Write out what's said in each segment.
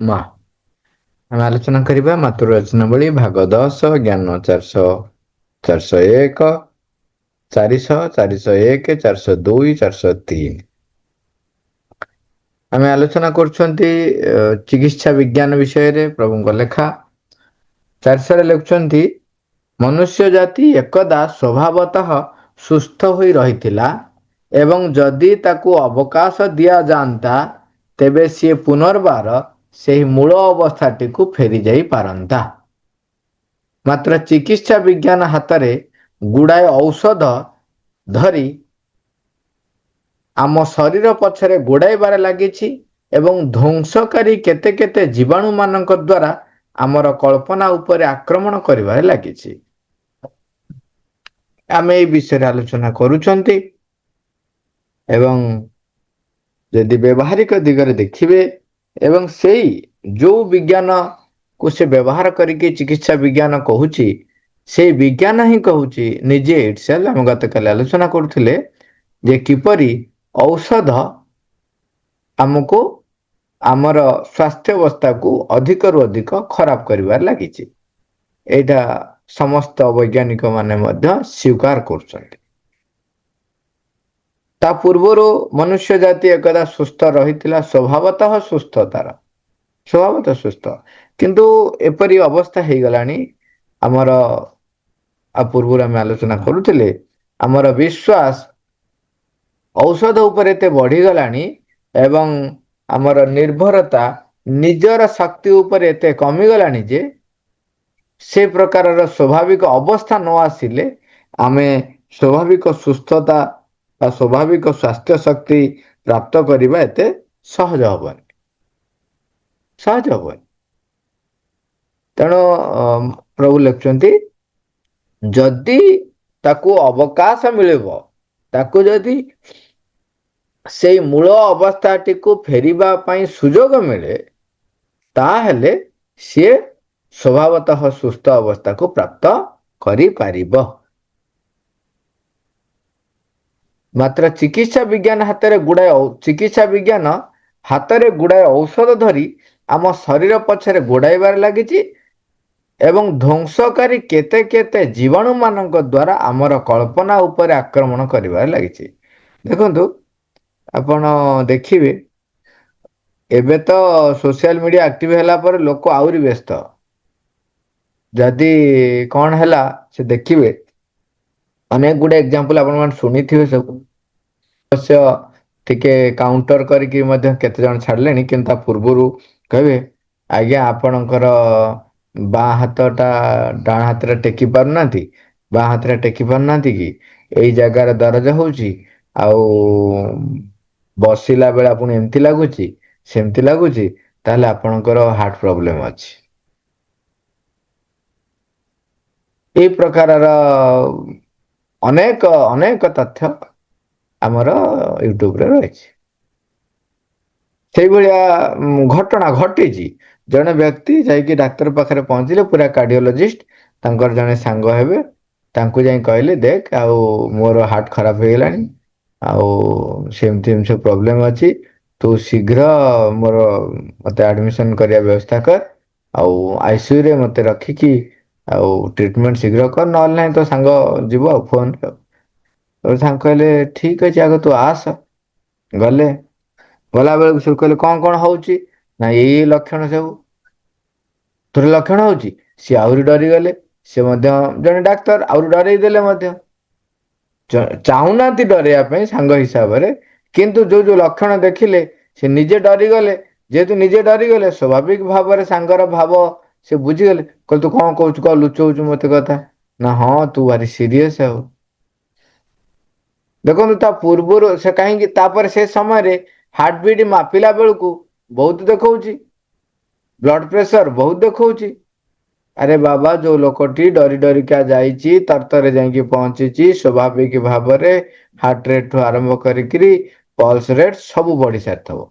ମା। ଆମେ ଆଲୋଚନା କରିବା ମାତୃରଚନାବଳୀ ଭାଗ 10 ଜ୍ଞାନ 401, 400, 401, 402, 403। ଆମେ ଆଲୋଚନା କରୁଛନ୍ତି ଚିକିତ୍ସା ବିଜ୍ଞାନ ବିଷୟରେ। ପ୍ରଭୁଙ୍କ ଲେଖା 400ରେ ଲେଖୁଛନ୍ତି, ମନୁଷ୍ୟ ଜାତି ଏକଦା ସ୍ୱଭାବତଃ ସୁସ୍ଥ ହୋଇ ରହିଥିଲା ଏବଂ ଯଦି ତାକୁ ଅବକାଶ ଦିଆଯାଆନ୍ତା ତେବେ ସିଏ ପୁନର୍ବାର ସେହି ମୂଳ ଅବସ୍ଥାଟିକୁ ଫେରିଯାଇ ପାରନ୍ତା। ମାତ୍ର ଚିକିତ୍ସା ବିଜ୍ଞାନ ହାତରେ ଗୁଡ଼ାଏ ଔଷଧ ଧରି ଆମ ଶରୀର ପଛରେ ଗୋଡ଼ାଇବାରେ ଲାଗିଛି ଏବଂ ଧ୍ୱଂସକାରୀ କେତେ କେତେ ଜୀବାଣୁ ମାନଙ୍କ ଦ୍ୱାରା ଆମର କଳ୍ପନା ଉପରେ ଆକ୍ରମଣ କରିବାରେ ଲାଗିଛି। ଆମେ এই ବିଷୟରେ ଆଲୋଚନା କରୁଛନ୍ତି ଏବଂ ଯଦି ବ୍ୟବହାରିକ ଦିଗରେ ଦେଖିବେ ଏବଂ ସେଇ ଯୋଉ ବିଜ୍ଞାନକୁ ସେ ବ୍ୟବହାର କରିକି ଚିକିତ୍ସା ବିଜ୍ଞାନ କହୁଛି, ସେଇ ବିଜ୍ଞାନ ହିଁ କହୁଛି ନିଜେ ଇଟସେଲ୍ଫ। ଆମେ ଗତକାଲି ଆଲୋଚନା କରୁଥିଲେ ଯେ କିପରି ଔଷଧ ଆମକୁ ଆମର ସ୍ୱାସ୍ଥ୍ୟ ଅବସ୍ଥାକୁ ଅଧିକରୁ ଅଧିକ ଖରାପ କରିବାରେ ଲାଗିଛି। ଏଇଟା ସମସ୍ତ ବୈଜ୍ଞାନିକ ମାନେ ମଧ୍ୟ ସ୍ୱୀକାର କରୁଛନ୍ତି। ତା ପୂର୍ବରୁ ମନୁଷ୍ୟ ଜାତି ଏକଦା ସୁସ୍ଥ ରହିଥିଲା, ସ୍ୱଭାବତଃ ସୁସ୍ଥ, ତାର ସ୍ୱଭାବତଃ ସୁସ୍ଥ। କିନ୍ତୁ ଏପରି ଅବସ୍ଥା ହେଇଗଲାଣି ଆମର, ପୂର୍ବରୁ ଆମେ ଆଲୋଚନା କରୁଥିଲେ, ଆମର ବିଶ୍ୱାସ ଔଷଧ ଉପରେ ଏତେ ବଢିଗଲାଣି ଏବଂ ଆମର ନିର୍ଭରତା ନିଜର ଶକ୍ତି ଉପରେ ଏତେ କମିଗଲାଣି ଯେ ସେ ପ୍ରକାରର ସ୍ୱାଭାବିକ ଅବସ୍ଥା ନ ଆସିଲେ ଆମେ ସ୍ୱାଭାବିକ ସୁସ୍ଥତା ବା ସ୍ୱାଭାବିକ ସ୍ୱାସ୍ଥ୍ୟ ଶକ୍ତି ପ୍ରାପ୍ତ କରିବା ଏତେ ସହଜ ହବନି। ସହଜ ହବନି। ତେଣୁ ପ୍ରଭୁ ଲେଖୁଛନ୍ତି, ଯଦି ତାକୁ ଅବକାଶ ମିଳିବ, ତାକୁ ଯଦି ସେଇ ମୂଳ ଅବସ୍ଥାଟିକୁ ଫେରିବା ପାଇଁ ସୁଯୋଗ ମିଳେ, ତାହେଲେ ସିଏ ସ୍ୱଭାବତଃ ସୁସ୍ଥ ଅବସ୍ଥାକୁ ପ୍ରାପ୍ତ କରିପାରିବ। ମାତ୍ର ଚିକିତ୍ସା ବିଜ୍ଞାନ ହାତରେ ଗୁଡ଼ାଏ ଔଷଧ ଧରି ଆମ ଶରୀର ପଛରେ ଗୋଡ଼ାଇବାରେ ଲାଗିଛି ଏବଂ ଧ୍ୱଂସକାରୀ କେତେ କେତେ ଜୀବାଣୁ ମାନଙ୍କ ଦ୍ୱାରା ଆମର କଳ୍ପନା ଉପରେ ଆକ୍ରମଣ କରିବାରେ ଲାଗିଛି। ଦେଖନ୍ତୁ, ଆପଣ ଦେଖିବେ ଏବେ ତ ସୋସିଆଲ ମିଡ଼ିଆ ଆକ୍ଟିଭ ହେଲା ପରେ ଲୋକ ଆହୁରି ବ୍ୟସ୍ତ। ଯଦି କଣ ହେଲା ସେ ଦେଖିବେ, ଅନେକ ଗୁଡେ ଏକ୍ଜାମ୍ପଲ ଆପଣ ମାନେ ଶୁଣିଥିବେ ସବୁ। ଅବଶ୍ୟ ଟିକେ କାଉଣ୍ଟର କରିକି ମଧ୍ୟ କେତେ ଜଣ ଛାଡ଼ିଲେଣି, କିନ୍ତୁ ତା ପୂର୍ବରୁ କହିବେ, ଆଜ୍ଞା ଆପଣଙ୍କର ବାଁ ହାତଟା ଡାହାଣ ହାତରେ ଟେକି ପାରୁନାହାନ୍ତି, ବାଁ ହାତରେ ଟେକି ପାରୁନାହାନ୍ତି କି? ଏଇ ଜାଗାରେ ଦରଜ ହଉଛି, ଆଉ ବସିଲା ବେଳେ ଆପଣ ଏମିତି ଲାଗୁଛି, ସେମିତି ଲାଗୁଛି, ତାହେଲେ ଆପଣଙ୍କର ହାର୍ଟ ପ୍ରୋବ୍ଲେମ ଅଛି। ଏଇ ପ୍ରକାରର ଅନେକ ଅନେକ ତଥ୍ୟ ଆମର ୟୁଟ୍ୟୁବରେ ରହିଛି। ସେଇଭଳିଆ ଘଟଣା ଘଟିଛି। ଜଣେ ବ୍ୟକ୍ତି ଯାଇକି ଡାକ୍ତର ପାଖରେ ପହଞ୍ଚିଲେ, ପୁରା କାର୍ଡିଓଲୋଜିଷ୍ଟ ତାଙ୍କର ଜଣେ ସାଙ୍ଗ ହେବେ, ତାଙ୍କୁ ଯାଇ କହିଲେ, ଦେଖ ଆଉ ମୋର ହାର୍ଟ ଖରାପ ହେଇଗଲାଣି, ଆଉ ସେମିତି ଏମିତି ସବୁ ପ୍ରୋବ୍ଲେମ ଅଛି, ତୁ ଶୀଘ୍ର ମତେ ଆଡମିସନ କରିବା ବ୍ୟବସ୍ଥା କର, ଆଉ ଆଇସିୟୁରେ ମତେ ରଖିକି ଆଉ ଟ୍ରିଟମେଣ୍ଟ ଶୀଘ୍ର କର, ନହେଲେ ନାହିଁ ତୋ ସାଙ୍ଗ ଯିବ ଆଉ ଫୋନରେ। ସାଙ୍ଗ କହିଲେ ଠିକ ଅଛି, ଆଗ ତୁ ଆସ। ଗଲେ, ଗଲା ବେଳକୁ ସବୁ କହିଲେ କଣ କଣ ହଉଛି, ନା ଏଇ ଲକ୍ଷଣ ସବୁ ତୋର ଲକ୍ଷଣ ହଉଛି। ସିଏ ଆହୁରି ଡରିଗଲେ, ସେ ମଧ୍ୟ ଜଣେ ଡାକ୍ତର, ଆହୁରି ଡରେଇ ଦେଲେ ମଧ୍ୟ। ଚାହୁଁନାହାନ୍ତି ଡରେଇବା ପାଇଁ ସାଙ୍ଗ ହିସାବରେ, କିନ୍ତୁ ଯୋଉ ଯୋଉ ଲକ୍ଷଣ ଦେଖିଲେ ସେ ନିଜେ ଡରିଗଲେ। ଯେହେତୁ ନିଜେ ଡରିଗଲେ, ସ୍ୱାଭାବିକ ଭାବରେ ସାଙ୍ଗର ଭାବ ସେ ବୁଝିଗଲେ, କହିଲେ ତୁ କଣ କହୁଛୁ, କଣ ଲୁଚଉଛୁ ମତେ କଥା, ନା ହଁ ତୁ ଭାରି ସିରିୟସ ଆଉ। ଦେଖନ୍ତୁ, ତା ପୂର୍ବରୁ ସେ କାହିଁକି, ତାପରେ ସେ ସମୟରେ ହାର୍ଟ ବିଟ୍ ମାପିଲା ବେଳକୁ ବହୁତ ଦେଖଉଛି, ବ୍ଲଡ ପ୍ରେସର ବହୁତ ଦେଖଉଛି। ଆରେ ବାବା, ଯୋଉ ଲୋକଟି ଡରି ଡରିକା ଯାଇଛି, ତରତରେ ଯାଇକି ପହଞ୍ଚିଛି, ସ୍ୱାଭାବିକ ଭାବରେ ହାର୍ଟ ରେଟ ଠୁ ଆରମ୍ଭ କରିକିରି ପଲ୍ସ ରେଟ ସବୁ ବଢି ସାରିଥିବ।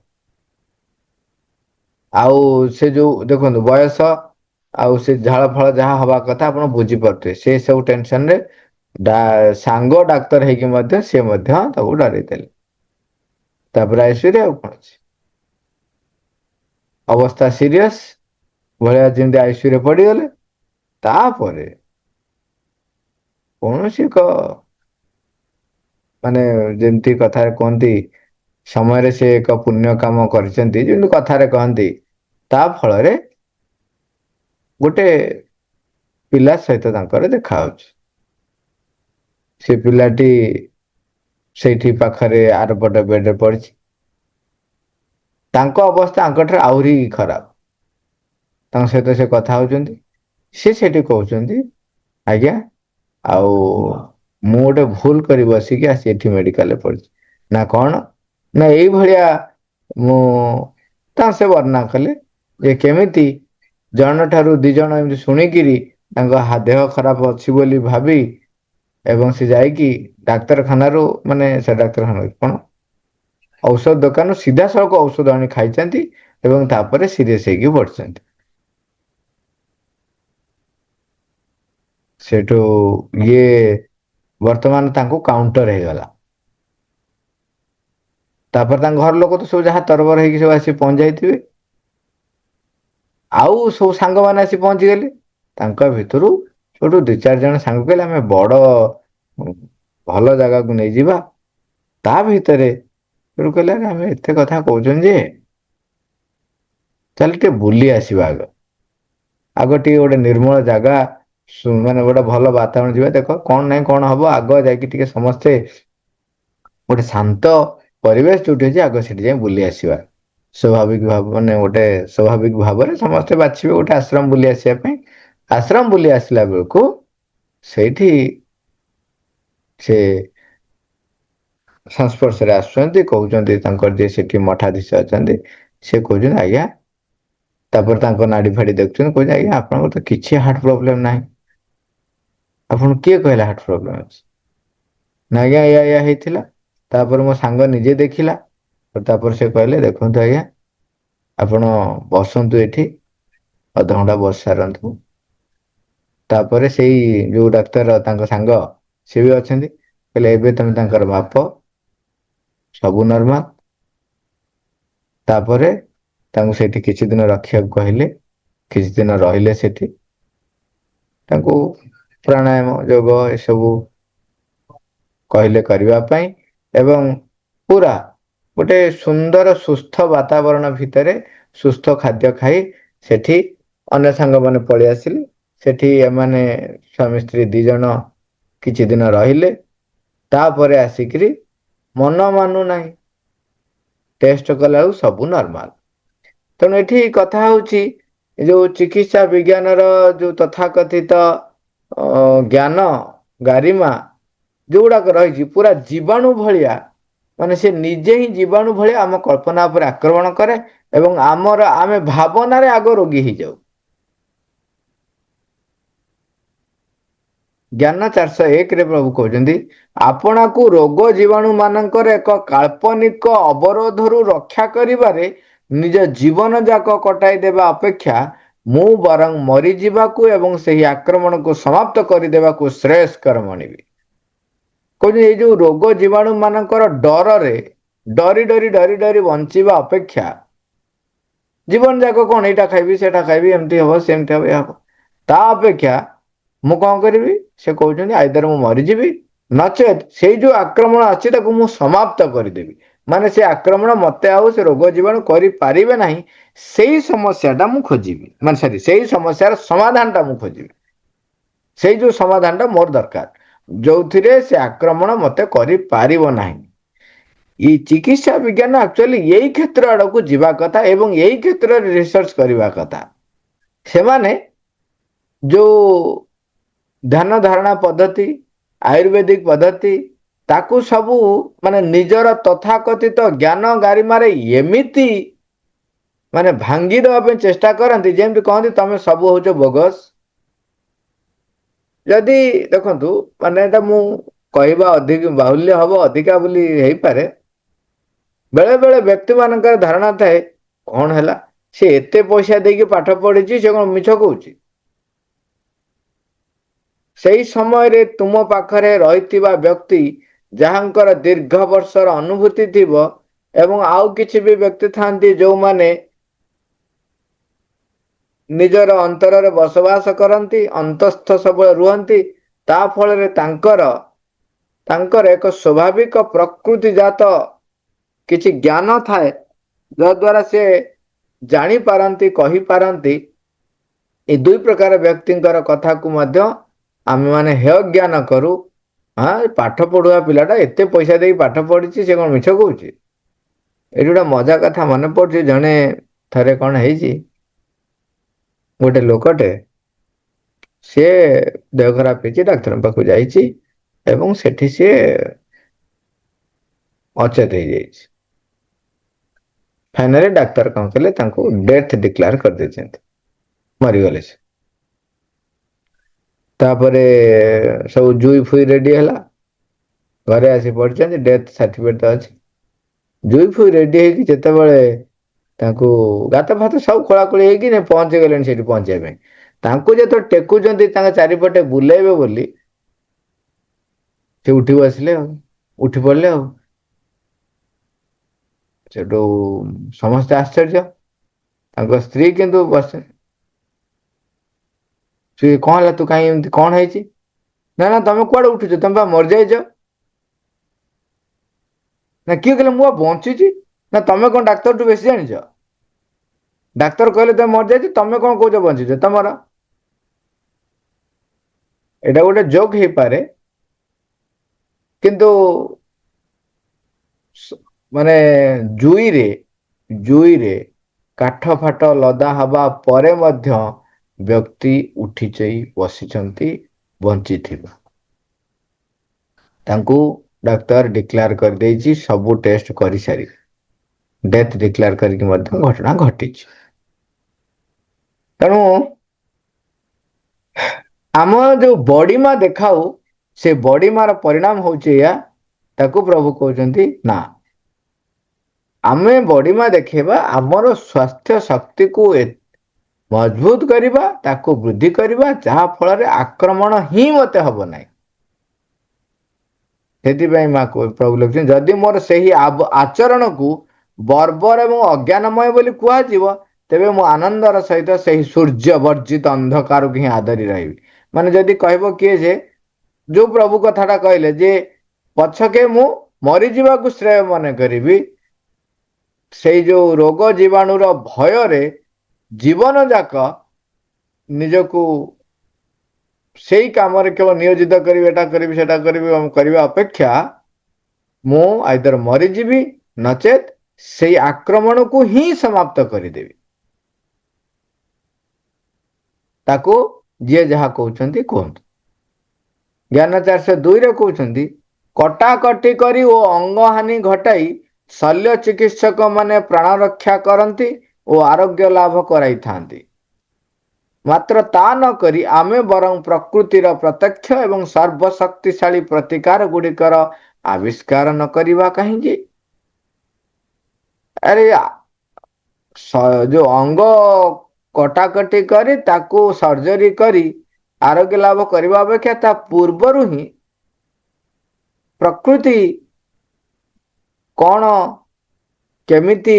ଆଉ ସେ ଯୋଉ ଦେଖନ୍ତୁ ବୟସ ଆଉ ସେ ଝାଳ ଫାଳ ଯାହା ହବା କଥା ଆପଣ ବୁଝିପାରୁଥିବେ, ସେ ସବୁ ଟେନସନ ରେ ସାଙ୍ଗ ଡାକ୍ତର ହେଇକି ମଧ୍ୟ ସେ ମଧ୍ୟ ତାକୁ ଡରେଇ ଦେଲେ। ତାପରେ ଆଇସିୟୁରେ ଆଉ କଣ ଅଛି। ଅବସ୍ଥା ସିରିୟସ୍ ଭଳିଆ ଯେମିତି ଆଇସିୟୁରେ ପଡ଼ିଗଲେ। ତାପରେ କୌଣସି ଏକ ମାନେ ଯେମିତି କଥାରେ କୁହନ୍ତି ସମୟରେ ସେ ଏକ ପୁଣ୍ୟ କାମ କରିଛନ୍ତି, ଯେମିତି କଥାରେ କହନ୍ତି, ତା ଫଳରେ ଗୋଟେ ପିଲା ସହିତ ତାଙ୍କର ଦେଖା ହଉଛି। ସେ ପିଲାଟି ସେଇଠି ପାଖରେ ଆରପଟ ବେଡରେ ପଡିଛି। ତାଙ୍କ ଅବସ୍ଥା ଆଙ୍କଠାରୁ ଆହୁରି ଖରାପ। ତାଙ୍କ ସହିତ ସେ କଥା ହଉଛନ୍ତି, ସେ ସେଠି କହୁଛନ୍ତି ଆଜ୍ଞା ଆଉ ମୁଁ ଗୋଟେ ଭୁଲ କରି ବସିକି ଆସି ଏଠି ମେଡିକାଲରେ ପଡିଛି। ନା କଣ? ନା ଏଇଭଳିଆ ମୁଁ ତା ସେ ବର୍ଣ୍ଣନା କଲେ ଯେ କେମିତି ଜଣ ଠାରୁ ଦି ଜଣ ଏମିତି ଶୁଣିକିରି ତାଙ୍କ ଦେହ ଖରାପ ଅଛି ବୋଲି ଭାବି ଏବଂ ସେ ଯାଇକି ଡାକ୍ତରଖାନାରୁ ମାନେ ସେ ଡାକ୍ତରଖାନା କଣ ଔଷଧ ଦୋକାନରୁ ସିଧାସଳଖ ଔଷଧ ଆଣି ଖାଇଛନ୍ତି ଏବଂ ତାପରେ ସିରିୟସ ହେଇକି ପଡିଛନ୍ତି। ସେଠୁ ଇଏ ବର୍ତ୍ତମାନ ତାଙ୍କୁ କାଉଣ୍ଟର ହେଇଗଲା। ତାପରେ ତାଙ୍କ ଘର ଲୋକ ତ ସବୁ ଯାହା ତରବର ହେଇକି ସବୁ ଆସି ପହଞ୍ଚି ଯାଇଥିବେ। ଆଉ ସବୁ ସାଙ୍ଗମାନେ ଆସି ପହଞ୍ଚିଗଲେ। ତାଙ୍କ ଭିତରୁ ସେଠୁ ଦି ଚାରି ଜଣ ସାଙ୍ଗ କହିଲେ ଆମେ ବଡ ଭଲ ଜାଗାକୁ ନେଇଯିବା। ତା ଭିତରେ ସେଠୁ କହିଲେ ଆମେ ଏତେ କଥା କହୁଛନ୍ତି ଯେ ଚାଲ ଟିକେ ବୁଲି ଆସିବା ଆଗ। ଆଗ ଟିକେ ଗୋଟେ ନିର୍ମଳ ଜାଗା ମାନେ ଗୋଟେ ଭଲ ବାତାବରଣ ଯିବା, ଦେଖ କଣ ନାଇଁ କଣ ହବ ଆଗ ଯାଇକି ଟିକେ ସମସ୍ତେ ଗୋଟେ ଶାନ୍ତ ପରିବେଶ ଯୋଉଠି ଅଛି ଆଗ ସେଠି ଯାଇ ବୁଲି ଆସିବା। ସ୍ୱାଭାବିକ ଭାବ ମାନେ ଗୋଟେ ସ୍ୱାଭାବିକ ଭାବରେ ସମସ୍ତେ ବାଛିବେ ଗୋଟେ ଆଶ୍ରମ ବୁଲି ଆସିବା ପାଇଁ। ଆଶ୍ରମ ବୁଲି ଆସିଲା ବେଳକୁ ସେଇଠି ସେ ସଂସ୍ପର୍ଶରେ ଆସୁଛନ୍ତି, କହୁଛନ୍ତି ତାଙ୍କର ଯିଏ ସେଠି ମଠାଧୀଶ ଅଛନ୍ତି ସେ କହୁଛନ୍ତି ଆଜ୍ଞା ତାପରେ ତାଙ୍କ ନାଡି ଫାଡି ଦେଖୁଛନ୍ତି, କହୁଛନ୍ତି ଆଜ୍ଞା ଆପଣଙ୍କର ତ କିଛି ହାର୍ଟ ପ୍ରୋବ୍ଲେମ ନାହିଁ। ଆପଣ କିଏ କହିଲା ହାର୍ଟ ପ୍ରୋବ୍ଲେମ ଅଛି? ନା ଆଜ୍ଞା ଏଇଆ ହେଇଥିଲା। ତାପରେ ମୋ ସାଙ୍ଗ ନିଜେ ଦେଖିଲା, ତାପରେ ସେ କହିଲେ ଦେଖନ୍ତୁ ଆଜ୍ଞା ଆପଣ ବସନ୍ତୁ ଏଠି ଅଧଘଣ୍ଟା ବସି ସାରନ୍ତୁ। ତାପରେ ସେଇ ଯୋଉ ଡାକ୍ତର ତାଙ୍କ ସାଙ୍ଗ ସିଏ ବି ଅଛନ୍ତି, କହିଲେ ଏବେ ତମେ ତାଙ୍କର ମାପ ସବୁ ନର୍ମାଲ। ତାପରେ ତାଙ୍କୁ ସେଠି କିଛି ଦିନ ରଖିବାକୁ କହିଲେ, କିଛି ଦିନ ରହିଲେ ସେଠି। ତାଙ୍କୁ ପ୍ରାଣାୟାମ ଯୋଗ ଏସବୁ କହିଲେ କରିବା ପାଇଁ ଏବଂ ପୁରା ଗୋଟେ ସୁନ୍ଦର ସୁସ୍ଥ ବାତାବରଣ ଭିତରେ ସୁସ୍ଥ ଖାଦ୍ୟ ଖାଇ ସେଠି ଅନ୍ୟ ସାଙ୍ଗମାନେ ପଳେଇ ଆସିଲେ। ସେଠି ଏମାନେ ସ୍ୱାମୀ ସ୍ତ୍ରୀ ଦି ଜଣ କିଛି ଦିନ ରହିଲେ। ତାପରେ ଆସିକିରି ମନ ମାନୁ ନାହିଁ। ଟେଷ୍ଟ କଲା ବେଳକୁ ସବୁ ନର୍ମାଲ। ତେଣୁ ଏଠି କଥା ହଉଛି ଏ ଯୋଉ ଚିକିତ୍ସା ବିଜ୍ଞାନର ଯୋଉ ତଥାକଥିତ ଜ୍ଞାନ ଗାରିମା ଯୋଉଗୁଡାକ ରହିଛି ପୁରା ଜୀବାଣୁ ଭଳିଆ ମାନେ ସେ ନିଜେ ହିଁ ଜୀବାଣୁ ଭଳିଆ ଆମ କଳ୍ପନା ଉପରେ ଆକ୍ରମଣ କରେ ଏବଂ ଆମେ ଭାବନାରେ ଆଗ ରୋଗୀ ହେଇଯାଉ। ଜ୍ଞାନ 401ରେ ପ୍ରଭୁ କହୁଛନ୍ତି ଆପଣାକୁ ରୋଗ ଜୀବାଣୁ ମାନଙ୍କର ଏକ କାଳ୍ପନିକ ଅବରୋଧରୁ ରକ୍ଷା କରିବାରେ ନିଜ ଜୀବନ ଯାକ କଟାଇ ଦେବା ଅପେକ୍ଷା ମୁଁ ବରଂ ମରିଯିବାକୁ ଏବଂ ସେହି ଆକ୍ରମଣକୁ ସମାପ୍ତ କରିଦେବାକୁ ଶ୍ରେୟସ୍କର ମଣିବି। କହୁଛନ୍ତି ଏଇ ଯୋଉ ରୋଗ ଜୀବାଣୁ ମାନଙ୍କର ଡରରେ ଡରି ଡରି ଡରି ଡରି ବଞ୍ଚିବା ଅପେକ୍ଷା ଜୀବନ ଯାକ କଣ ଏଇଟା ଖାଇବି ସେଇଟା ଖାଇବି ଏମିତି ହବ ସେମିତି ହବ ହବ ତା ଅପେକ୍ଷା ମୁଁ କଣ କରିବି ସେ କହୁଛନ୍ତି ଆଇଦର ମୁଁ ମରିଯିବି ନଚେତ୍ ସେଇ ଯୋଉ ଆକ୍ରମଣ ଅଛି ତାକୁ ମୁଁ ସମାପ୍ତ କରିଦେବି। ମାନେ ସେ ଆକ୍ରମଣ ମତେ ଆଉ ସେ ରୋଗ ଜୀବାଣୁ କରିପାରିବେ ନାହିଁ। ସେଇ ସମସ୍ୟା ଟା ମୁଁ ଖୋଜିବି ମାନେ ସରି ସେଇ ସମସ୍ୟାର ସମାଧାନ ଟା ମୁଁ ଖୋଜିବି। ସେଇ ଯୋଉ ସମାଧାନ ଟା ମୋର ଦରକାର ଯୋଉଥିରେ ସେ ଆକ୍ରମଣ ମତେ କରିପାରିବ ନାହିଁ। ଏଇ ଚିକିତ୍ସା ବିଜ୍ଞାନ ଆକ୍ଚୁଆଲି ଏଇ କ୍ଷେତ୍ର ଆଡକୁ ଯିବା କଥା ଏବଂ ଏଇ କ୍ଷେତ୍ରରେ ରିସର୍ଚ୍ଚ କରିବା କଥା। ସେମାନେ ଯୋଉ ଧ୍ୟାନ ଧାରଣା ପଦ୍ଧତି ଆୟୁର୍ବେଦିକ ପଦ୍ଧତି ତାକୁ ସବୁ ମାନେ ନିଜର ତଥାକଥିତ ଜ୍ଞାନ ଗାରିମାରେ ଏମିତି ମାନେ ଭାଙ୍ଗି ଦବା ପାଇଁ ଚେଷ୍ଟା କରନ୍ତି ଯେମିତି କହନ୍ତି ତମେ ସବୁ ହଉଛ ବୋଗସ। ଯଦି ଦେଖନ୍ତୁ ମାନେ ଏଟା ମୁଁ କହିବା ଅଧିକ ବାହୁଲ୍ୟ ହବ ଅଧିକା ବୋଲି ହେଇପାରେ ବେଳେ ବେଳେ ବ୍ୟକ୍ତି ମାନଙ୍କର ଧାରଣା ଥାଏ କଣ ହେଲା ସେ ଏତେ ପଇସା ଦେଇକି ପାଠ ପଢିଛି ସେ କଣ ମିଛ କହୁଛି। ସେଇ ସମୟରେ ତୁମ ପାଖରେ ରହିଥିବା ବ୍ୟକ୍ତି ଯାହାଙ୍କର ଦୀର୍ଘ ବର୍ଷର ଅନୁଭୂତି ଥିବ ଏବଂ ଆଉ କିଛି ବି ବ୍ୟକ୍ତି ଥାନ୍ତି ଯୋଉମାନେ ନିଜର ଅନ୍ତରରେ ବସବାସ କରନ୍ତି, ଅନ୍ତସ୍ଥ ସବୁବେଳେ ରୁହନ୍ତି। ତା ଫଳରେ ତାଙ୍କର ଏକ ସ୍ୱାଭାବିକ ପ୍ରକୃତିଜାତ କିଛି ଜ୍ଞାନ ଥାଏ, ଯଦ୍ୱାରା ସେ ଜାଣିପାରନ୍ତି, କହିପାରନ୍ତି। ଏ ଦୁଇ ପ୍ରକାର ବ୍ୟକ୍ତିଙ୍କର କଥାକୁ ମଧ୍ୟ ଆମେମାନେ ହେୟ ଜ୍ଞାନ କରୁ। ହଁ, ପାଠ ପଢୁଆ ପିଲାଟା ଏତେ ପଇସା ଦେଇକି ପାଠ ପଢିଛି, ସେ କଣ ମିଛ କହୁଛି? ଏଠି ଗୋଟେ ମଜା କଥା ମନେ ପଡୁଛି। ଜଣେ ଥରେ କଣ ହେଇଛି, ଗୋଟେ ଲୋକଟେ ସିଏ ଦେହ ଖରାପ ହେଇଛି, ଡାକ୍ତରଙ୍କ ପାଖକୁ ଯାଇଛି ଏବଂ ସେଠି ସିଏ ଅଚେତ ହେଇଯାଇଛି। ଫାଇନାଲି ଡାକ୍ତର କଣ କଲେ, ତାଙ୍କୁ ଡେଥ ଡିକ୍ଲାର କରିଦେଇଛନ୍ତି, ମରିଗଲେ ସେ। ତାପରେ ସବୁ ଜୁଇ ଫୁଇ ରେଡି ହେଲା, ଘରେ ଆସି ପଢିଛନ୍ତି, ଡେଥ ସାର୍ଟିଫିକେଟ ଅଛି। ଜୁଇ ଫୁଇ ରେଡି ହେଇକି ଯେତେବେଳେ ତାଙ୍କୁ ଗାତ ଫାତ ସବୁ ଖୋଳାଖୋଳି ହେଇକି ପହଞ୍ଚି ଗଲେଣି ସେଠି ପହଞ୍ଚିବା ପାଇଁ, ତାଙ୍କୁ ଯେତେବେଳେ ଟେକୁଛନ୍ତି ତାଙ୍କ ଚାରିପଟେ ବୁଲେଇବେ ବୋଲି, ସେ ଉଠି ବସିଲେ ଆଉ, ଉଠି ପଡିଲେ ଆଉ। ସେଠୁ ସମସ୍ତେ ଆଶ୍ଚର୍ଯ୍ୟ, ତାଙ୍କ ସ୍ତ୍ରୀ କିନ୍ତୁ ବସେ। ସେ କଣ ହେଲା, ତୁ କାହିଁ ଏମିତି, କଣ ହେଇଛି? ନା ନା, ତମେ କୁଆଡେ ଉଠୁଛ, ତମେ ବା ମରିଯାଇଛ। ନା, କିଏ କହିଲେ ମୁଁ ବା ବଞ୍ଚିଛି। ନା, ତମେ କଣ ଡାକ୍ତରଠୁ ବେଶୀ ଜାଣିଛ? ଡାକ୍ତର କହିଲେ ତମେ ମରିଯାଇଛି, ତମେ କଣ କହୁଛ ବଞ୍ଚିଛ? ତମର ଏଇଟା ଗୋଟେ ଜୋକ୍ ହେଇପାରେ, କିନ୍ତୁ ମାନେ ଜୁଇରେ କାଠ ଫାଟ ଲଦା ହବା ପରେ ମଧ୍ୟ ବ୍ୟକ୍ତି ଉଠିଚି ବସିଛନ୍ତି, ବଞ୍ଚିଥିବା। ତାଙ୍କୁ ଡାକ୍ତର ଡିକ୍ଲାର କରିଦେଇଛି, ସବୁ ଟେଷ୍ଟ କରିସାରି ଡେଥ ଡିକ୍ଲାର କରିକି ମଧ୍ୟ ଘଟଣା ଘଟିଛି। ତେଣୁ ଆମ ଯୋଉ ବଡିମା ଦେଖାଉ, ସେ ବଡିମାର ପରିଣାମ ହଉଛି ଏଇଆ। ତାକୁ ପ୍ରଭୁ କହୁଛନ୍ତି ନା, ଆମେ ବଡିମା ଦେଖେଇବା, ଆମର ସ୍ୱାସ୍ଥ୍ୟ ଶକ୍ତିକୁ ମଜବୁତ କରିବା, ତାକୁ ବୃଦ୍ଧି କରିବା, ଯାହା ଫଳରେ ଆକ୍ରମଣ ହିଁ ମତେ ହବ ନାହିଁ। ସେଥିପାଇଁ ମା ପ୍ରଭୁ ଲେଖୁଛନ୍ତି, ଯଦି ମୋର ସେହି ଆଚରଣକୁ ବର୍ବର ଏବଂ ଅଜ୍ଞାନମୟ ବୋଲି କୁହାଯିବ, ତେବେ ମୁଁ ଆନନ୍ଦର ସହିତ ସେହି ସୂର୍ଯ୍ୟ ବର୍ଜିତ ଅନ୍ଧକାରକୁ ହିଁ ଆଦରି ରହିବି। ମାନେ ଯଦି କହିବ କିଏ ଯେ, ଯୋଉ ପ୍ରଭୁ କଥାଟା କହିଲେ ଯେ ପଛକେ ମୁଁ ମରିଯିବାକୁ ଶ୍ରେୟ ମନେ କରିବି, ସେଇ ଯୋଉ ରୋଗ ଜୀବାଣୁର ଭୟରେ ଜୀବନ ଯାକ ନିଜକୁ ସେଇ କାମରେ କେବଳ ନିୟୋଜିତ କରିବି, ଏଟା କରିବି, ସେଟା କରିବି, କରିବା ଅପେକ୍ଷା ମୁଁ ଆଇଦର ମରିଯିବି, ନଚେତ୍ ସେଇ ଆକ୍ରମଣକୁ ହିଁ ସମାପ୍ତ କରିଦେବି। ତାକୁ ଯିଏ ଯାହା କହୁଛନ୍ତି କୁହନ୍ତୁ। ଜ୍ଞାନ 402ରେ କହୁଛନ୍ତି, କଟାକଟି କରି ଓ ଅଙ୍ଗହାନି ଘଟାଇ ଶଲ୍ୟ ଚିକିତ୍ସକ ମାନେ ପ୍ରାଣ ରକ୍ଷା କରନ୍ତି ଓ ଆରୋଗ୍ୟ ଲାଭ କରାଇଥାନ୍ତି। ମାତ୍ର ତା ନକରି ଆମେ ବରଂ ପ୍ରକୃତିର ପ୍ରତ୍ୟକ୍ଷ ଏବଂ ସର୍ବଶକ୍ତିଶାଳୀ ପ୍ରତିକାର ଗୁଡ଼ିକର ଆବିଷ୍କାର ନ କରିବା କାହିଁକି? ଆରେ ଯୋଉ ଅଙ୍ଗ କଟାକଟି କରି ତାକୁ ସର୍ଜରୀ କରି ଆରୋଗ୍ୟ ଲାଭ କରିବା ଅପେକ୍ଷା ତା ପୂର୍ବରୁ ହିଁ ପ୍ରକୃତି କଣ କେମିତି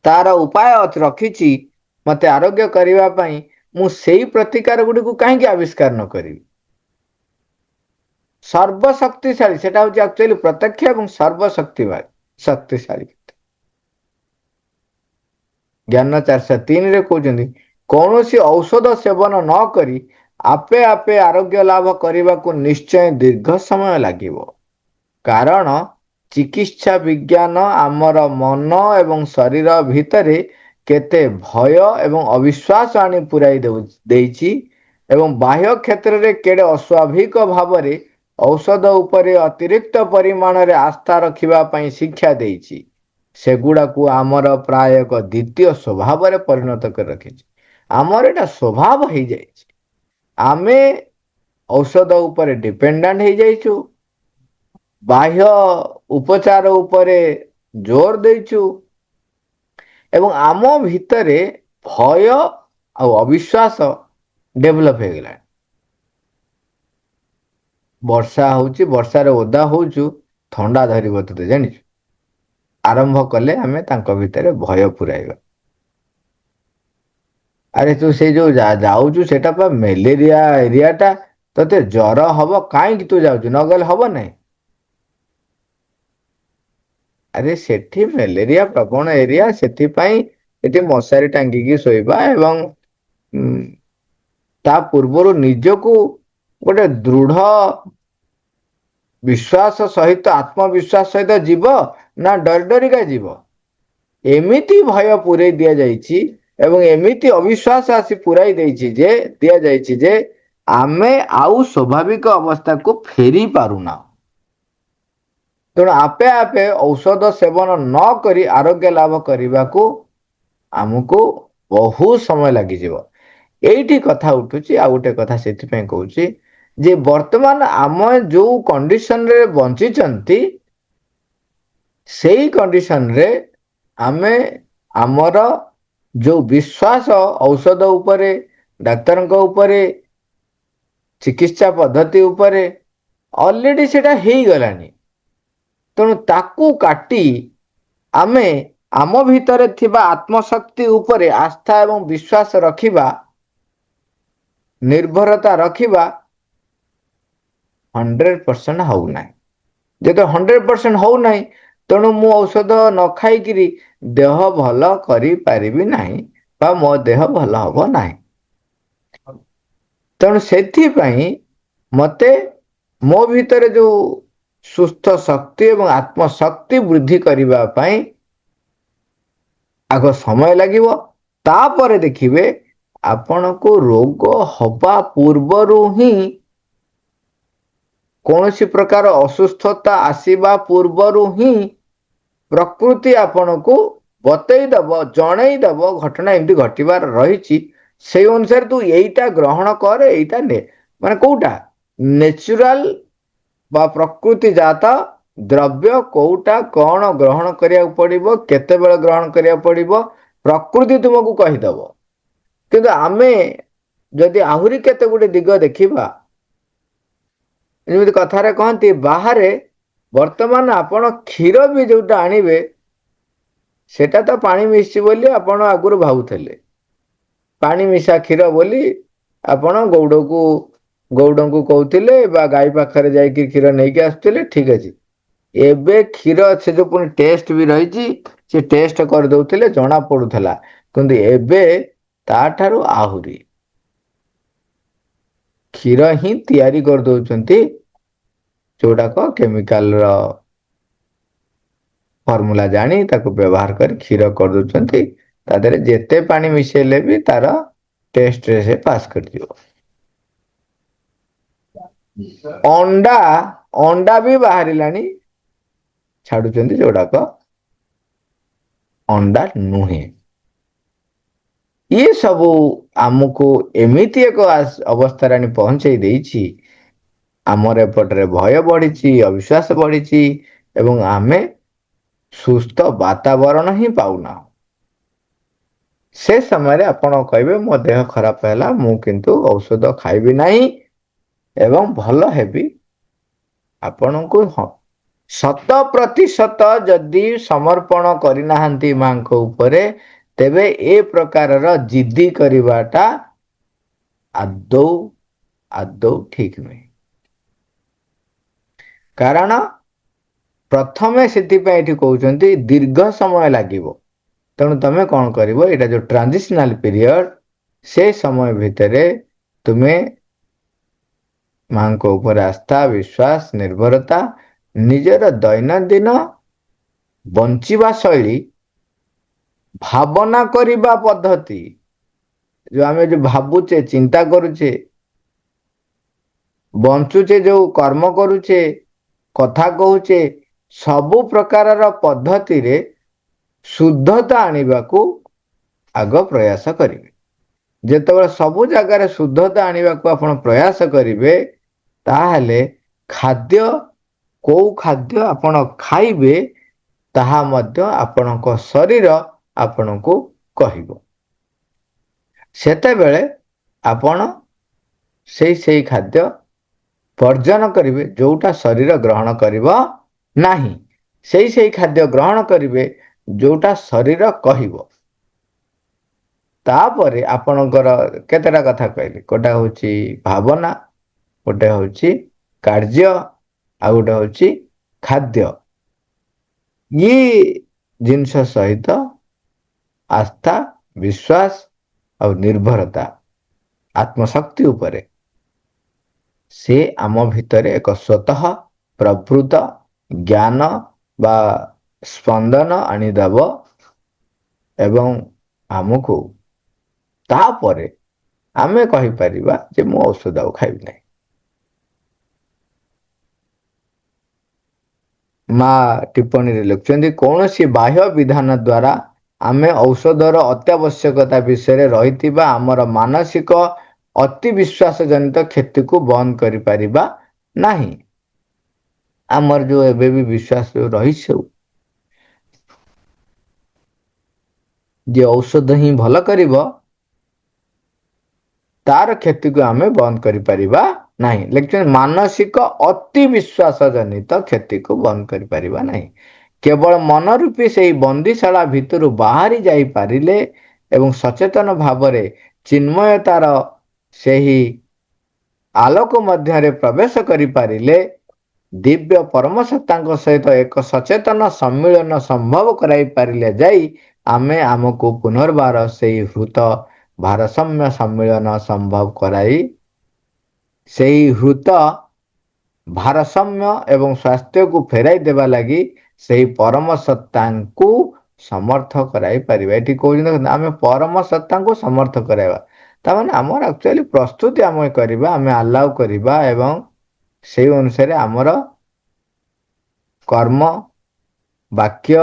ତାର ଉପାୟ ରଖିଛି ମତେ ଆରୋଗ୍ୟ କରିବା ପାଇଁ, ମୁଁ ସେଇ ପ୍ରତିକାର ଗୁଡିକୁ କାହିଁକି ଆବିଷ୍କାର ନ କରିବି? ସର୍ବଶକ୍ତିଶାଳୀ, ସେଟା ହଉଛି ଆକ୍ଚୁଆଲି ପ୍ରତ୍ୟକ୍ଷ ଏବଂ ଶକ୍ତିଶାଳୀ। ଜ୍ଞାନ 403ରେ କହୁଛନ୍ତି, କୌଣସି ଔଷଧ ସେବନ ନ କରି ଆପେ ଆପେ ଆରୋଗ୍ୟ ଲାଭ କରିବାକୁ ନିଶ୍ଚୟ ଦୀର୍ଘ ସମୟ ଲାଗିବ। କାରଣ ଚିକିତ୍ସା ବିଜ୍ଞାନ ଆମର ମନ ଏବଂ ଶରୀର ଭିତରେ କେତେ ଭୟ ଏବଂ ଅବିଶ୍ୱାସ ଆଣି ପୁରାଇ ଦେଇଛି ଏବଂ ବାହ୍ୟ କ୍ଷେତ୍ରରେ କେଡେ ଅସ୍ୱାଭାବିକ ଭାବରେ ଔଷଧ ଉପରେ ଅତିରିକ୍ତ ପରିମାଣରେ ଆସ୍ଥା ରଖିବା ପାଇଁ ଶିକ୍ଷା ଦେଇଛି, ସେଗୁଡାକୁ ଆମର ପ୍ରାୟ ଏକ ଦ୍ୱିତୀୟ ସ୍ୱଭାବରେ ପରିଣତ କରି ରଖିଛି। ଆମର ଏଇଟା ସ୍ୱଭାବ ହେଇଯାଇଛି, ଆମେ ଔଷଧ ଉପରେ ଡିପେଣ୍ଡାଣ୍ଟ ହେଇଯାଇଛୁ, ବାହ୍ୟ ଉପଚାର ଉପରେ ଜୋର ଦେଇଛୁ ଏବଂ ଆମ ଭିତରେ ଭୟ ଆଉ ଅବିଶ୍ୱାସ ଡେଭଲପ ହେଇଗଲାଣି। ବର୍ଷା ହଉଛି, ବର୍ଷାରେ ଓଦା ହଉଛୁ, ଥଣ୍ଡା ଧରିବ ତତେ ଜାଣିଛୁ। ଆରମ୍ଭ କଲେ ଆମେ ତାଙ୍କ ଭିତରେ ଭୟ ପୁରାଇବା। ଆରେ ତୁ ସେଇ ଯୋଉ ଯାଉଛୁ ସେଟା ପା ମ୍ୟାଲେରିଆ ଏରିଆଟା, ତତେ ଜର ହବ କାହିଁକି ତୁ ଯାଉଛୁ, ନ ଗଲେ ହବ ନାହିଁ। ଆରେ ସେଠି ମ୍ୟାଲେରିଆ ପ୍ରବଣ ଏରିଆ, ସେଥିପାଇଁ ଏଠି ମଶାରୀ ଟାଙ୍ଗିକି ଶୋଇବା ଏବଂ ତା ପୂର୍ବରୁ ନିଜକୁ ଗୋଟେ ଦୃଢ ବିଶ୍ୱାସ ସହିତ, ଆତ୍ମବିଶ୍ୱାସ ସହିତ ଯିବ ନା ଡରି ଡରିକା ଯିବ। ଏମିତି ଭୟ ପୂରେଇ ଦିଆଯାଇଛି ଏବଂ ଏମିତି ଅବିଶ୍ୱାସ ଆସି ପୁରାଇ ଦେଇଛି ଯେ ଦିଆଯାଇଛି ଯେ ଆମେ ଆଉ ସ୍ୱାଭାବିକ ଅବସ୍ଥାକୁ ଫେରି ପାରୁନାହୁଁ। ତେଣୁ ଆପେ ଆପେ ଔଷଧ ସେବନ ନ କରି ଆରୋଗ୍ୟ ଲାଭ କରିବାକୁ ଆମକୁ ବହୁତ ସମୟ ଲାଗିଯିବ। ଏଇଠି କଥା ଉଠୁଛି ଆଉ ଗୋଟେ କଥା, ସେଥିପାଇଁ କହୁଛି ଯେ ବର୍ତ୍ତମାନ ଆମେ ଯୋଉ କଣ୍ଡିସନରେ ବଞ୍ଚିଛନ୍ତି, ସେଇ କଣ୍ଡିସନରେ ଆମେ ଆମର ଯୋଉ ବିଶ୍ୱାସ ଔଷଧ ଉପରେ, ଡାକ୍ତରଙ୍କ ଉପରେ, ଚିକିତ୍ସା ପଦ୍ଧତି ଉପରେ ଅଲରେଡି ସେଟା ହେଇଗଲାଣି। ତେଣୁ ତାକୁ କାଟି ଆମେ ଆମ ଭିତରେ ଥିବା ଆତ୍ମଶକ୍ତି ଉପରେ ଆସ୍ଥା ଏବଂ ବିଶ୍ୱାସ ରଖିବା, ନିର୍ଭରତା ରଖିବା 100% ହଉନାହିଁ। ଯେହେତୁ 100% ହଉନାହିଁ, ତେଣୁ ମୁଁ ଔଷଧ ନ ଖାଇକିରି ଦେହ ଭଲ କରିପାରିବି ନାହିଁ ବା ମୋ ଦେହ ଭଲ ହବ ନାହିଁ। ତେଣୁ ସେଥିପାଇଁ ମତେ ମୋ ଭିତରେ ଯୋଉ ସୁସ୍ଥ ଶକ୍ତି ଏବଂ ଆତ୍ମଶକ୍ତି ବୃଦ୍ଧି କରିବା ପାଇଁ ଆଗ ସମୟ ଲାଗିବ। ତାପରେ ଦେଖିବେ ଆପଣଙ୍କୁ ରୋଗ ହବା ପୂର୍ବରୁ ହିଁ, କୌଣସି ପ୍ରକାର ଅସୁସ୍ଥତା ଆସିବା ପୂର୍ବରୁ ହିଁ ପ୍ରକୃତି ଆପଣଙ୍କୁ ବତେଇ ଦବ, ଜଣେଇ ଦବ ଘଟଣା ଏମିତି ଘଟିବାର ରହିଛି। ସେଇ ଅନୁସାରେ ତୁ ଏଇଟା ଗ୍ରହଣ କର, ଏଇଟା ନେ। ମାନେ କୋଉଟା ନେଚୁରାଲ ବା ପ୍ରକୃତି ଜାତ ଦ୍ରବ୍ୟ କୋଉଟା କଣ ଗ୍ରହଣ କରିବାକୁ ପଡିବ, କେତେବେଳେ ଗ୍ରହଣ କରିବାକୁ ପଡିବ, ପ୍ରକୃତି ତୁମକୁ କହିଦବ। କିନ୍ତୁ ଆମେ ଯଦି ଆହୁରି କେତେ ଗୁଟେ ଦିଗ ଦେଖିବା, ଯେମିତି କଥାରେ କହନ୍ତି, ବାହାରେ ବର୍ତ୍ତମାନ ଆପଣ କ୍ଷୀର ବି ଯୋଉଟା ଆଣିବେ, ସେଟା ତ ପାଣି ମିଶିଛି ବୋଲି ଆପଣ ଆଗରୁ ଭାବୁଥିଲେ। ପାଣି ମିଶା କ୍ଷୀର ବୋଲି ଆପଣ ଗଉଡଙ୍କୁ କହୁଥିଲେ ବା ଗାଈ ପାଖରେ ଯାଇକି କ୍ଷୀର ନେଇକି ଆସୁଥିଲେ, ଠିକ ଅଛି। ଏବେ କ୍ଷୀର ସେ ଯୋଉ ପୁଣି ଟେଷ୍ଟ ବି ରହିଛି, ସେ ଟେଷ୍ଟ କରିଦଉଥିଲେ ଜଣା ପଡୁଥିଲା। କିନ୍ତୁ ଏବେ ତାଠାରୁ ଆହୁରି କ୍ଷୀର ହିଁ ତିଆରି କରିଦଉଛନ୍ତି, ଯୋଉଟାକ କେମିକାଲ ର ଫର୍ମୁଲା ଜାଣି ତାକୁ ବ୍ୟବହାର କରି କ୍ଷୀର କରିଦଉଛନ୍ତି। ତା ଦେହରେ ଯେତେ ପାଣି ମିଶେଇଲେ ବି ତାର ଟେଷ୍ଟରେ ସେ ପାସ୍ କରିଯିବ। ଅଣ୍ଡା, ଅଣ୍ଡା ବି ବାହାରିଲାଣି, ଛାଡୁଛନ୍ତି, ଯୋଉଡାକ ଅଣ୍ଡା ନୁହେଁ। ଇଏ ସବୁ ଆମକୁ ଏମିତି ଏକ ଅବସ୍ଥାରେ ଆଣି ପହଞ୍ଚେଇ ଦେଇଛି, ଆମର ଏପଟରେ ଭୟ ବଢିଛି, ଅବିଶ୍ୱାସ ବଢିଛି ଏବଂ ଆମେ ସୁସ୍ଥ ବାତାବରଣ ହିଁ ପାଉନାହୁଁ। ସେ ସମୟରେ ଆପଣ କହିବେ ମୋ ଦେହ ଖରାପ ହେଲା, ମୁଁ କିନ୍ତୁ ଔଷଧ ଖାଇବି ନାହିଁ ଏବଂ ଭଲ ହେବି। ଆପଣଙ୍କୁ ହଁ 100% ଯଦି ସମର୍ପଣ କରିନାହାନ୍ତି ମାଙ୍କ ଉପରେ, ତେବେ ଏ ପ୍ରକାରର ଜିଦ୍ଦି କରିବାଟା ଆଦୌ ଆଦୌ ଠିକ ନୁହେଁ। କାରଣ ପ୍ରଥମେ ସେଥିପାଇଁ ଏଠି କହୁଛନ୍ତି ଦୀର୍ଘ ସମୟ ଲାଗିବ। ତେଣୁ ତମେ କଣ କରିବ, ଏଇଟା ଯୋଉ ଟ୍ରାନଜିସନାଲ ପିରିୟଡ, ସେ ସମୟ ଭିତରେ ତୁମେ ମାଙ୍କ ଉପରେ ଆସ୍ଥା, ବିଶ୍ୱାସ, ନିର୍ଭରତା, ନିଜର ଦୈନନ୍ଦିନ ବଞ୍ଚିବା ଶୈଳୀ, ଭାବନା କରିବା ପଦ୍ଧତି, ଯୋଉ ଆମେ ଯୋଉ ଭାବୁଛେ, ଚିନ୍ତା କରୁଛେ, ବଞ୍ଚୁଛେ, ଯୋଉ କର୍ମ କରୁଛେ, କଥା କହୁଛେ, ସବୁ ପ୍ରକାରର ପଦ୍ଧତିରେ ଶୁଦ୍ଧତା ଆଣିବାକୁ ଆଗ ପ୍ରୟାସ କରିବେ। ଯେତେବେଳେ ସବୁ ଜାଗାରେ ଶୁଦ୍ଧତା ଆଣିବାକୁ ଆପଣ ପ୍ରୟାସ କରିବେ, ତାହେଲେ ଖାଦ୍ୟ, କୋଉ ଖାଦ୍ୟ ଆପଣ ଖାଇବେ ତାହା ମଧ୍ୟ ଆପଣଙ୍କ ଶରୀର ଆପଣଙ୍କୁ କହିବ। ସେତେବେଳେ ଆପଣ ସେଇ ଖାଦ୍ୟ ବର୍ଜନ କରିବେ ଯୋଉଟା ଶରୀର ଗ୍ରହଣ କରିବ ନାହିଁ। ସେଇ ଖାଦ୍ୟ ଗ୍ରହଣ କରିବେ ଯୋଉଟା ଶରୀର କହିବ। ତାପରେ ଆପଣଙ୍କର କେତେଟା କଥା କହିଲି, ଗୋଟେ ହଉଛି ଭାବନା, ଗୋଟେ ହଉଛି କାର୍ଯ୍ୟ, ଆଉ ଗୋଟେ ହଉଛି ଖାଦ୍ୟ। ଇଏ ଜିନିଷ ସହିତ ଆସ୍ଥା, ବିଶ୍ୱାସ ଆଉ ନିର୍ଭରତା ଆତ୍ମଶକ୍ତି ଉପରେ, ସେ ଆମ ଭିତରେ ଏକ ସ୍ୱତଃ ପ୍ରବୃତ ଜ୍ଞାନ ବା ସ୍ପନ୍ଦନ ଆଣିଦେବ ଏବଂ ଆମକୁ ତାପରେ ଆମେ କହିପାରିବା ଯେ ମୁଁ ଔଷଧ ଆଉ ଖାଇବି ନାହିଁ। ମା ଟିପ୍ପଣୀରେ ଲେଖୁଛନ୍ତି, କୌଣସି ବାହ୍ୟ ବିଧାନ ଦ୍ୱାରା ଆମେ ଔଷଧର ଅତ୍ୟାବଶ୍ୟକତା ବିଷୟରେ ରହିଥିବା ଆମର ମାନସିକ ଅତି ବିଶ୍ୱାସ ଜନିତ କ୍ଷତିକୁ ବନ୍ଦ କରିପାରିବା ନାହିଁ। ଆମର ଯୋଉ ଏବେ ବି ବିଶ୍ୱାସ ରହିଛି ଯେ ଔଷଧ ହିଁ ଭଲ କରିବ, ତାର କ୍ଷତିକୁ ଆମେ ବନ୍ଦ କରିପାରିବା ନାହିଁ। ଲେଖିଛନ୍ତି ମାନସିକ ଅତି ବିଶ୍ୱାସ ଜନିତ କ୍ଷତିକୁ ବନ୍ଦ କରିପାରିବା ନାହିଁ। କେବଳ ମନ ରୂପୀ ସେହି ବନ୍ଦିଶାଳା ଭିତରୁ ବାହାରି ଯାଇପାରିଲେ ଏବଂ ସଚେତନ ଭାବରେ ଚିନ୍ମୟତାର ସେହି ଆଲୋକ ମଧ୍ୟରେ ପ୍ରବେଶ କରିପାରିଲେ, ଦିବ୍ୟ ପରମସତ୍ତାଙ୍କ ସହିତ ଏକ ସଚେତନ ସମ୍ମିଳନ ସମ୍ଭବ କରାଇ ପାରିଲେ ଯାଇ ଆମେ ଆମକୁ ପୁନର୍ବାର ସେହି ହୃତ ଭାରସାମ୍ୟ ସମ୍ମିଳନ ସମ୍ଭବ କରାଇ ସେହି ହୃତ ଭାରସାମ୍ୟ ଏବଂ ସ୍ୱାସ୍ଥ୍ୟକୁ ଫେରାଇ ଦେବା ଲାଗି ସେହି ପରମ ସତ୍ତାଙ୍କୁ ସମର୍ଥ କରାଇ ପାରିବା। ଏଠି କହୁଛନ୍ତି ଆମେ ପରମ ସତ୍ତାଙ୍କୁ ସମର୍ଥ କରାଇବା, ତାମାନେ ଆମର ଆକ୍ଚୁଆଲି ପ୍ରସ୍ତୁତି ଆମେ କରିବା, ଆମେ ଆଲାଉ କରିବା ଏବଂ ସେହି ଅନୁସାରେ ଆମର କର୍ମ, ବାକ୍ୟ,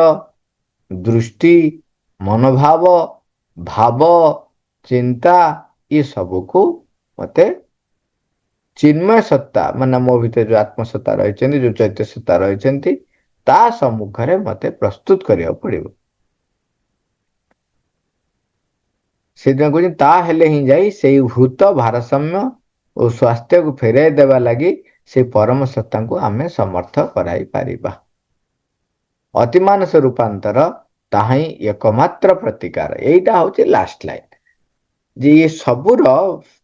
ଦୃଷ୍ଟି, ମନୋଭାବ, ଭାବ, ଚିନ୍ତା ଏ ସବୁକୁ ମତେ ଚିନ୍ମୟ ସତ୍ତା ମାନେ ମୋ ଭିତରେ ଯୋଉ ଆତ୍ମସତ୍ତା ରହିଛନ୍ତି, ଯୋଉ ଚୈତ୍ୟ ସତ୍ତା ରହିଛନ୍ତି, ତା ସମ୍ମୁଖରେ ମତେ ପ୍ରସ୍ତୁତ କରିବାକୁ ପଡିବ। ସେଥିପାଇଁ କହୁଛନ୍ତି ତା ହେଲେ ହିଁ ଯାଇ ସେଇ ହୃତ ଭାରସାମ୍ୟ ଓ ସ୍ୱାସ୍ଥ୍ୟକୁ ଫେରାଇ ଦେବା ଲାଗି ସେ ପରମ ସତ୍ତାଙ୍କୁ ଆମେ ସମର୍ଥ କରାଇ ପାରିବା। ଅତିମାନସ ରୂପାନ୍ତର ତାହା ହିଁ ଏକମାତ୍ର ପ୍ରତିକାର। ଏଇଟା ହଉଛି ଲାଷ୍ଟ ଲାଇନ, ଯେ ଇଏ ସବୁର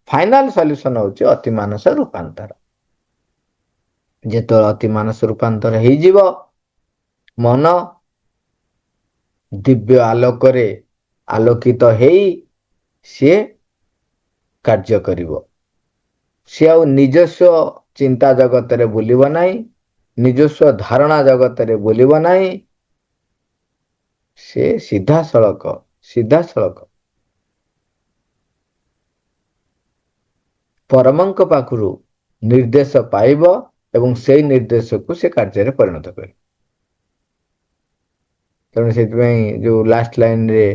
ଫାଇନାଲ ସଲ୍ୟୁସନ ହଉଛି ଅତିମାନସ ରୂପାନ୍ତର। ଯେତେବେଳେ ଅତିମାନସ ରୂପାନ୍ତର ହେଇଯିବ, ମନ ଦିବ୍ୟ ଆଲୋକରେ ଆଲୋକିତ ହେଇ ସିଏ କାର୍ଯ୍ୟ କରିବ। ସିଏ ଆଉ ନିଜସ୍ୱ ଚିନ୍ତା ଜଗତରେ ବୁଲିବ ନାହିଁ, ନିଜସ୍ୱ ଧାରଣା ଜଗତରେ ବୁଲିବ ନାହିଁ, ସେ ସିଧାସଳଖ ପରମଙ୍କ ପାଖରୁ ନିର୍ଦ୍ଦେଶ ପାଇବ ଏବଂ ସେଇ ନିର୍ଦ୍ଦେଶକୁ ସେ କାର୍ଯ୍ୟରେ ପରିଣତ କରିବ। ତେଣୁ ସେଥିପାଇଁ ଯୋଉ ଲାଷ୍ଟ ଲାଇନରେ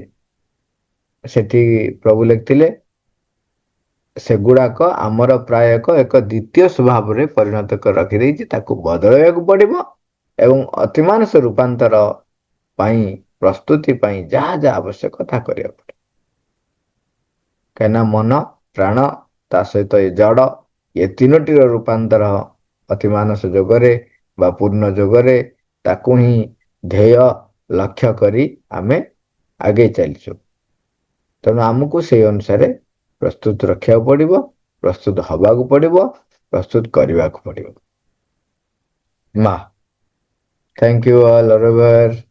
ସେଠି ପ୍ରଭୁ ଲେଖିଥିଲେ, ସେଗୁଡାକ ଆମର ପ୍ରାୟ ଏକ ଦ୍ୱିତୀୟ ସ୍ୱଭାବରେ ପରିଣତ କରି ରଖିଦେଇଛି, ତାକୁ ବଦଳାଇବାକୁ ପଡିବ ଏବଂ ଅତିମାନସ ରୂପାନ୍ତର ପାଇଁ ପ୍ରସ୍ତୁତି ପାଇଁ ଯାହା ଯାହା ଆବଶ୍ୟକ ତାହା କରିବାକୁ ପଡିବ। କାହିଁକିନା ମନ, ପ୍ରାଣ ତା ସହିତ ଏ ଜଡ଼, ଏ ତିନୋଟିର ରୂପାନ୍ତର ଅତିମାନସ ଯୋଗରେ ବା ପୂର୍ଣ୍ଣ ଯୋଗରେ ତାକୁ ହିଁ ଧ୍ୟେୟ ଲକ୍ଷ୍ୟ କରି ଆମେ ଆଗେଇ ଚାଲିଛୁ। ତେଣୁ ଆମକୁ ସେଇ ଅନୁସାରେ ପ୍ରସ୍ତୁତ ରଖିବାକୁ ପଡିବ, ପ୍ରସ୍ତୁତ ହବାକୁ ପଡିବ, ପ୍ରସ୍ତୁତ କରିବାକୁ ପଡିବ। ମା, ଥ୍ୟାଙ୍କ ୟୁ ଅଲ୍।